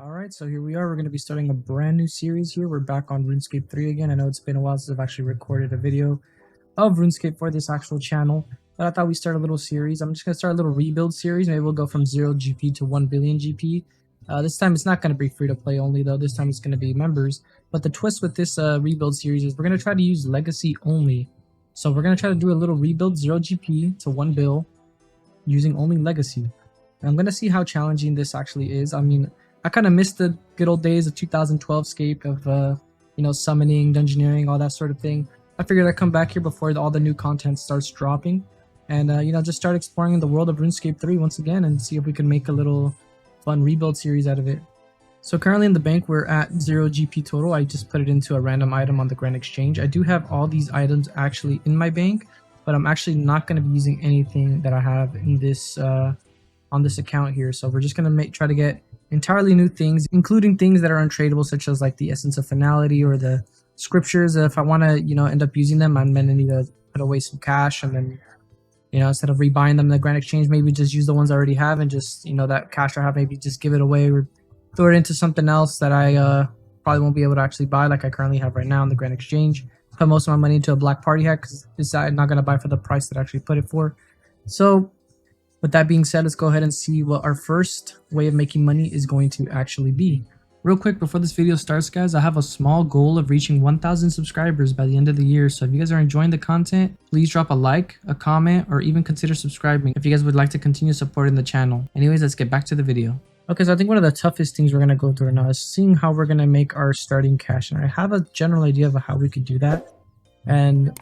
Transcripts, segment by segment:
Alright, so here we are. We're going to be starting a brand new series here. We're back on Runescape 3 again. I know it's been a while since I've actually recorded a video of RuneScape for this actual channel, but I thought we'd start a little series. I'm just going to start a little rebuild series. Maybe we'll go from 0 GP to 1 billion GP. This time it's not going to be free to play only though. This time it's going to be members. But the twist with this rebuild series is we're going to try to use legacy only. So we're going to try to do a little rebuild 0 GP to 1 bill using only legacy. And I'm going to see how challenging this actually is. I mean, I kind of missed the good old days of 2012 scape of, summoning, dungeoneering, all that sort of thing. I figured I'd come back here before all the new content starts dropping and, just start exploring the world of RuneScape 3 once again and see if we can make a little fun rebuild series out of it. So currently in the bank, we're at 0 GP total. I just put it into a random item on the Grand Exchange. I do have all these items actually in my bank, but I'm actually not going to be using anything that I have in this, on this account here. So we're just going to try to get entirely new things, including things that are untradeable, such as like the Essence of Finality or the Scriptures. If I want to, end up using them, I'm going to need to put away some cash, and then, instead of rebuying them in the Grand Exchange, maybe just use the ones I already have and just, that cash I have, maybe just give it away or throw it into something else that I probably won't be able to actually buy, like I currently have right now in the Grand Exchange. Put most of my money into a black party hat because I'm not going to buy for the price that I actually put it for. So with that being said, let's go ahead and see what our first way of making money is going to actually be. Real quick, before this video starts, guys, I have a small goal of reaching 1,000 subscribers by the end of the year. So if you guys are enjoying the content, please drop a like, a comment, or even consider subscribing if you guys would like to continue supporting the channel. Anyways, let's get back to the video. Okay, so I think one of the toughest things we're going to go through now is seeing how we're going to make our starting cash. And I have a general idea of how we could do that. And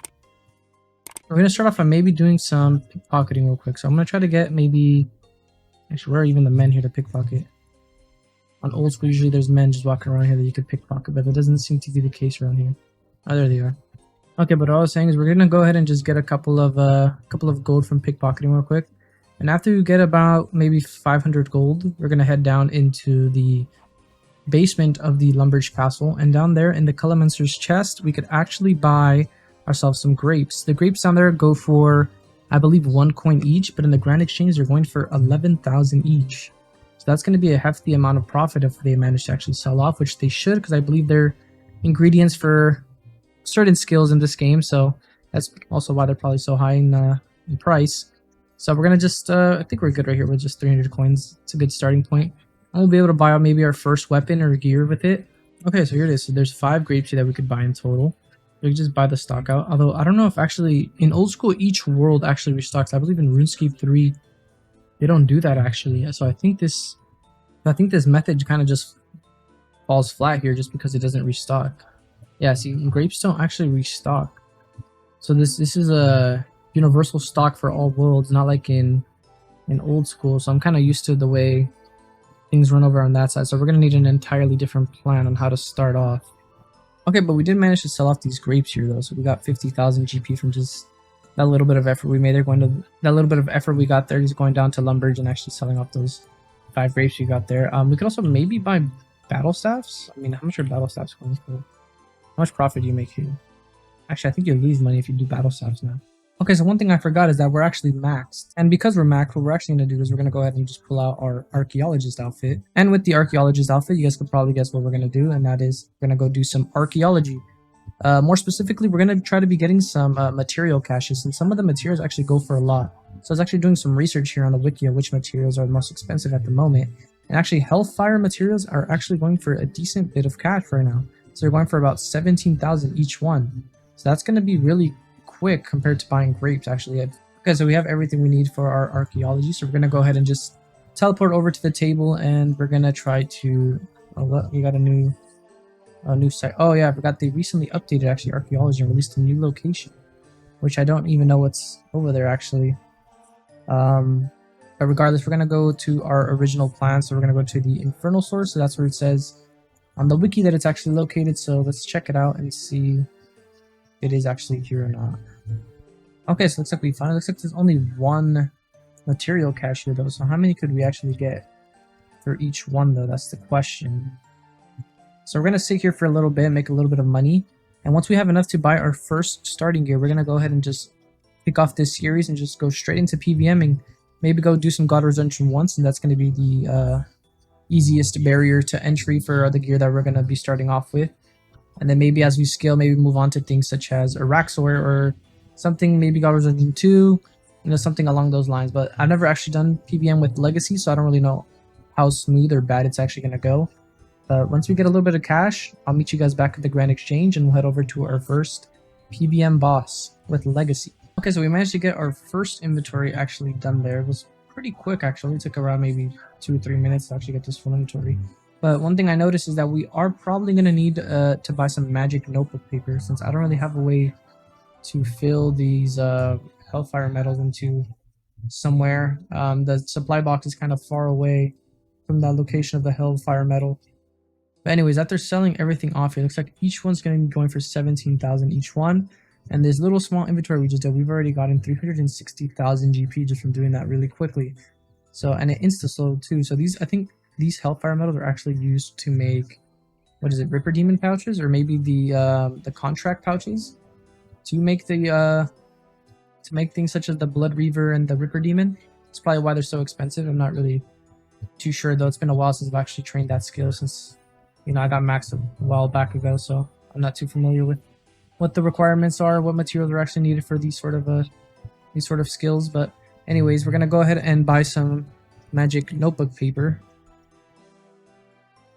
we're going to start off by maybe doing some pickpocketing real quick. So I'm going to try to get maybe... Actually, where are even the men here to pickpocket? On old school, usually there's men just walking around here that you could pickpocket, but that doesn't seem to be the case around here. Oh, there they are. Okay, but all I was saying is we're going to go ahead and just get a couple of gold from pickpocketing real quick. And after we get about maybe 500 gold, we're going to head down into the basement of the Lumbridge Castle. And down there in the Cullimancer's chest, we could actually buy ourselves some grapes. The grapes down there go for, I believe, 1 coin each, but in the Grand Exchange they're going for 11,000 each. So that's going to be a hefty amount of profit if they manage to actually sell off, which they should, because I believe they're ingredients for certain skills in this game. So that's also why they're probably so high in price. So we're gonna just, I think we're good right here with just 300 coins. It's a good starting point. And we'll be able to buy out maybe our first weapon or gear with it. Okay, so here it is. So there's 5 grapes here that we could buy in total. We can just buy the stock out. Although I don't know if actually in old school each world actually restocks. I believe in RuneScape 3 they don't do that actually. So I think this method kind of just falls flat here just because it doesn't restock. Yeah, see, grapes don't actually restock. So this is a universal stock for all worlds, not like in old school. So I'm kind of used to the way things run over on that side. So we're gonna need an entirely different plan on how to start off. Okay, but we did manage to sell off these grapes here though, so we got 50,000 GP from just that little bit of effort we made there. That little bit of effort we got there, just going down to Lumbridge and actually selling off those 5 grapes we got there. We could also maybe buy battle staffs. I mean, how much are battle staffs going for? How much profit do you make here? Actually, I think you lose money if you do battle staffs now. Okay, so one thing I forgot is that we're actually maxed. And because we're maxed, what we're actually going to do is we're going to go ahead and just pull out our archaeologist outfit. And with the archaeologist outfit, you guys could probably guess what we're going to do. And that is we're going to go do some archaeology. More specifically, we're going to try to be getting some material caches. And some of the materials actually go for a lot. So I was actually doing some research here on the wiki of which materials are the most expensive at the moment. And actually, Hellfire materials are actually going for a decent bit of cash right now. So they're going for about 17,000 each one. So that's going to be really quick compared to buying grapes actually. Okay, so we have everything we need for our archaeology, so we're gonna go ahead and just teleport over to the table and we're gonna try to we got a new site. Oh yeah, I forgot they recently updated actually archaeology and released a new location, which I don't even know what's over there actually. But regardless, we're gonna go to our original plan. So we're gonna go to the infernal source. So that's where it says on the wiki that it's actually located. So let's check it out and see it is actually here or not. Okay, so looks like we found it. Looks like there's only 1 material cache here though. So how many could we actually get for each one though? That's the question. So we're gonna sit here for a little bit, make a little bit of money, and once we have enough to buy our first starting gear, we're gonna go ahead and just kick off this series and just go straight into PVMing. Maybe go do some God Redemption once, and that's gonna be the easiest barrier to entry for the gear that we're going to be starting off with. And then maybe as we scale, maybe move on to things such as Araxor or something, maybe God Wars Engine 2, something along those lines. But I've never actually done PBM with Legacy, so I don't really know how smooth or bad it's actually going to go. But once we get a little bit of cash, I'll meet you guys back at the Grand Exchange and we'll head over to our first PBM boss with Legacy. Okay, so we managed to get our first inventory actually done there. It was pretty quick actually. It took around maybe 2 or 3 minutes to actually get this full inventory. But one thing I noticed is that we are probably going to need to buy some magic notebook paper, since I don't really have a way to fill these Hellfire metals into somewhere. The supply box is kind of far away from that location of the Hellfire metal. But anyways, after selling everything off here, it looks like each one's going to be going for 17,000 each one. And this little small inventory we just did, we've already gotten 360,000 GP just from doing that really quickly. So, and it insta-sold too. So these, I think these Hellfire metals are actually used to make, what is it, Ripper Demon pouches, or maybe the contract pouches to make the to make things such as the Blood Reaver and the Ripper Demon. That's probably why they're so expensive. I'm not really too sure though. It's been a while since I've actually trained that skill, since I got maxed a while back ago, so I'm not too familiar with what the requirements are, what materials are actually needed for these sort of skills. But anyways, we're gonna go ahead and buy some magic notebook paper.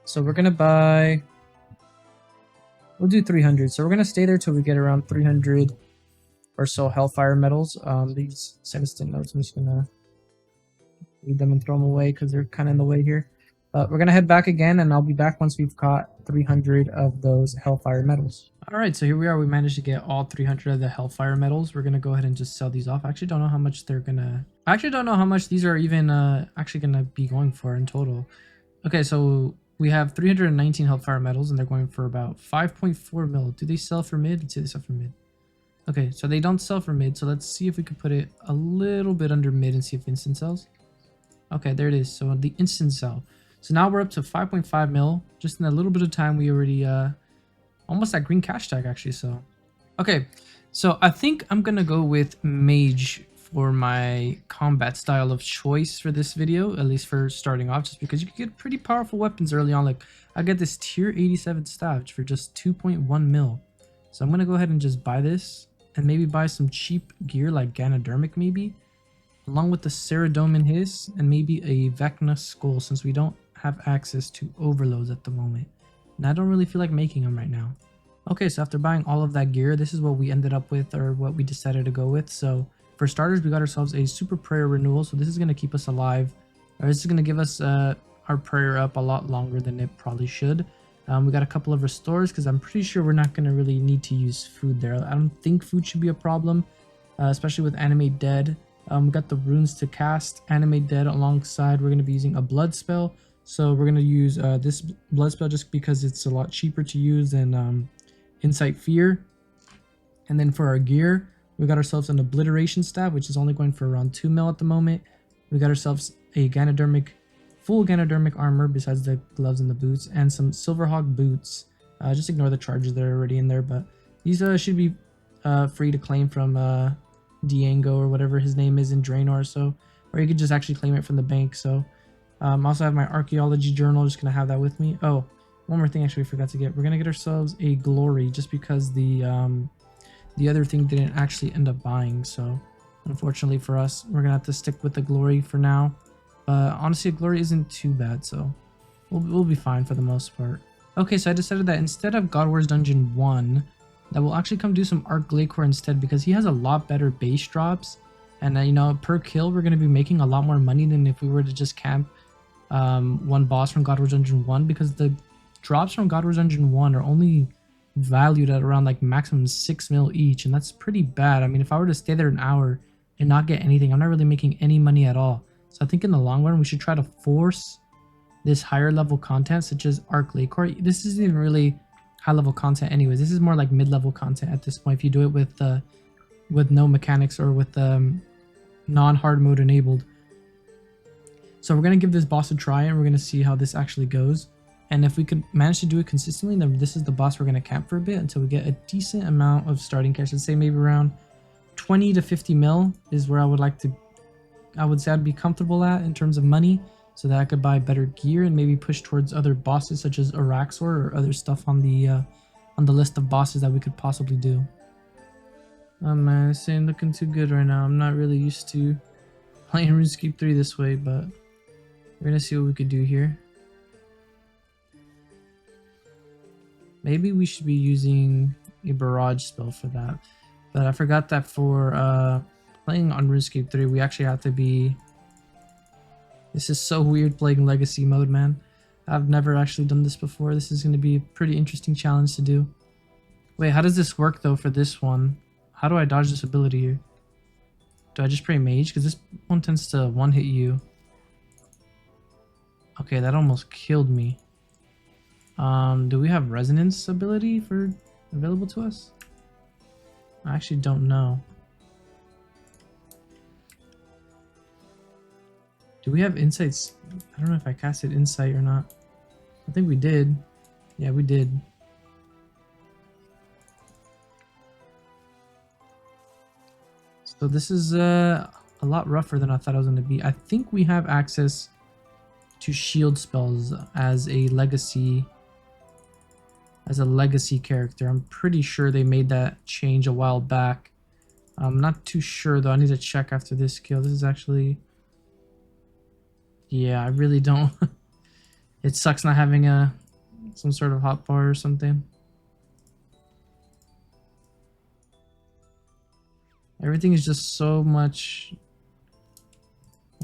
So we're gonna buy, we'll do 300. So we're gonna stay there till we get around 300 or so Hellfire metals. These Senescent notes, I'm just gonna read them and throw them away because they're kind of in the way here. But we're gonna head back again, and I'll be back once we've caught 300 of those Hellfire metals. Alright, so here we are. We managed to get all 300 of the Hellfire metals. We're gonna go ahead and just sell these off. I actually don't know how much they're gonna... I actually don't know how much these are even actually gonna be going for in total. Okay, so we have 319 Hellfire metals, and they're going for about 5.4 mil. Do they sell for mid? Let's see, they sell for mid. Okay, so they don't sell for mid, so let's see if we can put it a little bit under mid and see if instant sells. Okay, there it is. So the instant sell. So now we're up to 5.5 mil. Just in a little bit of time, we already almost at green cash tag actually. So okay, so I think I'm gonna go with mage for my combat style of choice for this video, at least for starting off, just because you can get pretty powerful weapons early on. Like I get this tier 87 staff for just 2.1 mil. So I'm gonna go ahead and just buy this and maybe buy some cheap gear like Ganodermic maybe, along with the Ceradomin Hiss and maybe a Vecna Skull, since we don't have access to overloads at the moment. And I don't really feel like making them right now. Okay, so after buying all of that gear, this is what we ended up with, or what we decided to go with. So for starters, we got ourselves a Super Prayer Renewal. So this is going to keep us alive. Or this is going to give us our prayer up a lot longer than it probably should. We got a couple of restores because I'm pretty sure we're not going to really need to use food there. I don't think food should be a problem, especially with Animate Dead. We got the runes to cast Animate Dead alongside. We're going to be using a blood spell. So we're going to use this blood spell just because it's a lot cheaper to use than Insight Fear. And then for our gear, we got ourselves an Obliteration Staff, which is only going for around 2 mil at the moment. We got ourselves a full Ganodermic armor besides the gloves and the boots, and some Silverhawk boots. Just ignore the charges that are already in there, but these should be free to claim from Diango or whatever his name is in Draenor, so, or you could just actually claim it from the bank. So also have my archaeology journal, just gonna have that with me. Oh, one more thing actually we forgot to get. We're gonna get ourselves a glory just because the other thing didn't actually end up buying. So unfortunately for us, we're gonna have to stick with the glory for now. Honestly, a glory isn't too bad, so we'll be fine for the most part. Okay, so I decided that instead of God Wars Dungeon 1, that we'll actually come do some Arc Glacier instead, because he has a lot better base drops. And per kill, we're going to be making a lot more money than if we were to just camp one boss from God Wars Dungeon 1, because the drops from God Wars Dungeon 1 are only valued at around like maximum 6 mil each, and that's pretty bad. I mean, if I were to stay there an hour and not get anything, I'm not really making any money at all. So I think in the long run, we should try to force this higher level content, such as Arc Glacier. This isn't even really high level content anyways. This is more like mid-level content at this point if you do it with no mechanics or with non-hard mode enabled. So we're going to give this boss a try, and we're going to see how this actually goes. And if we could manage to do it consistently, then this is the boss we're going to camp for a bit until we get a decent amount of starting cash. Let's say maybe around 20 to 50 mil is where I would say I'd be comfortable at in terms of money. so that I could buy better gear and maybe push towards other bosses such as Araxor or other stuff on the list of bosses that we could possibly do. Oh man, this ain't looking too good right now. I'm not really used to playing RuneScape 3 this way, but we're gonna see what we could do here. Maybe we should be using a barrage spell for that. But I forgot that for playing on RuneScape 3, we actually have to be... This is so weird playing Legacy mode, man. I've never actually done this before. This is going to be a pretty interesting challenge to do. Wait, how does this work though for this one? How do I dodge this ability here? Do I just pray mage? Because this one tends to one-hit you. Okay, that almost killed me. Do we have resonance ability available to us? I actually don't know. Do we have insights? I don't know if I casted insight or not. I think we did. Yeah, we did. So this is a lot rougher than I thought it was going to be. I think we have access to shield spells as a legacy character. I'm pretty sure they made that change a while back. I'm not too sure though. I need to check after this skill. This is actually... Yeah, I really don't. It sucks not having some sort of hotbar or something. Everything is just so much...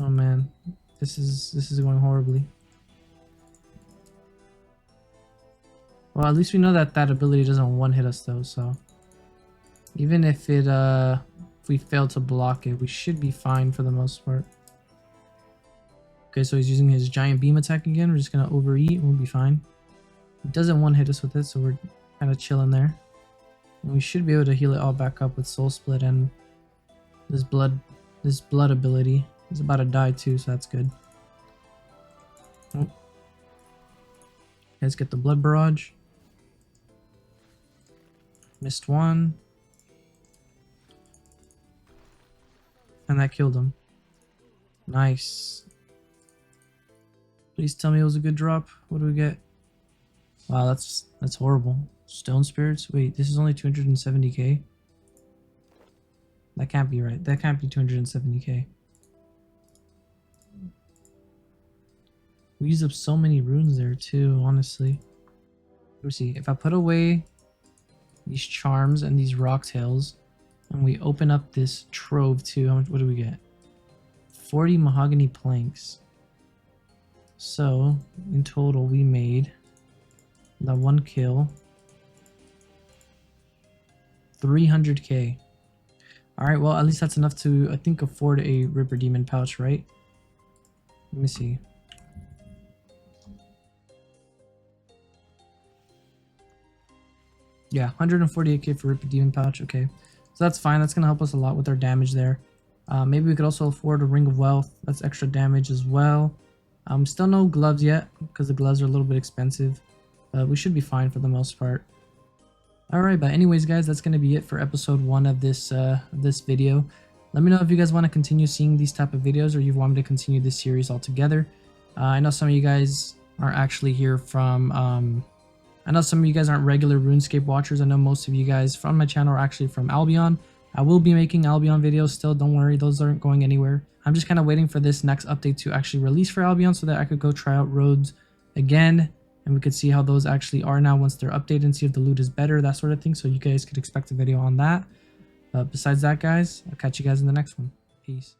Oh man, this is going horribly. Well, at least we know that that ability doesn't one-hit us though, so even if it if we fail to block it, we should be fine for the most part. Okay, so he's using his giant beam attack again. We're just gonna overeat, we'll be fine. He doesn't one-hit us with it, so we're kind of chilling there. And we should be able to heal it all back up with Soul Split and this blood ability. He's about to die too, so that's good. Oh. Let's get the blood barrage. Missed one. And that killed him. Nice. Please tell me it was a good drop. What do we get? Wow, that's horrible. Stone spirits? Wait, this is only 270k? That can't be right. That can't be 270k. We used up so many runes there too, honestly. Let me see. If I put away these charms and these rock tails, and we open up this trove too, how much? What do we get? 40 mahogany planks. So in total, we made that one kill 300k. All right, well at least that's enough to I think afford a Ripper Demon pouch, right? Let me see. Yeah, 148k for Ripper Demon pouch. Okay, so that's fine. That's gonna help us a lot with our damage there. Maybe we could also afford a Ring of Wealth. That's extra damage as well. Still no gloves yet because the gloves are a little bit expensive, but we should be fine for the most part. Alright, but anyways guys, that's going to be it for episode 1 of this video. Let me know if you guys want to continue seeing these type of videos or you want me to continue this series altogether. I know some of you guys aren't actually here from... I know some of you guys aren't regular RuneScape watchers. I know most of you guys from my channel are actually from Albion. I will be making Albion videos still, don't worry, those aren't going anywhere. I'm just kind of waiting for this next update to actually release for Albion so that I could go try out roads again and we could see how those actually are now once they're updated and see if the loot is better, that sort of thing. So you guys could expect a video on that. But besides that guys, I'll catch you guys in the next one. Peace.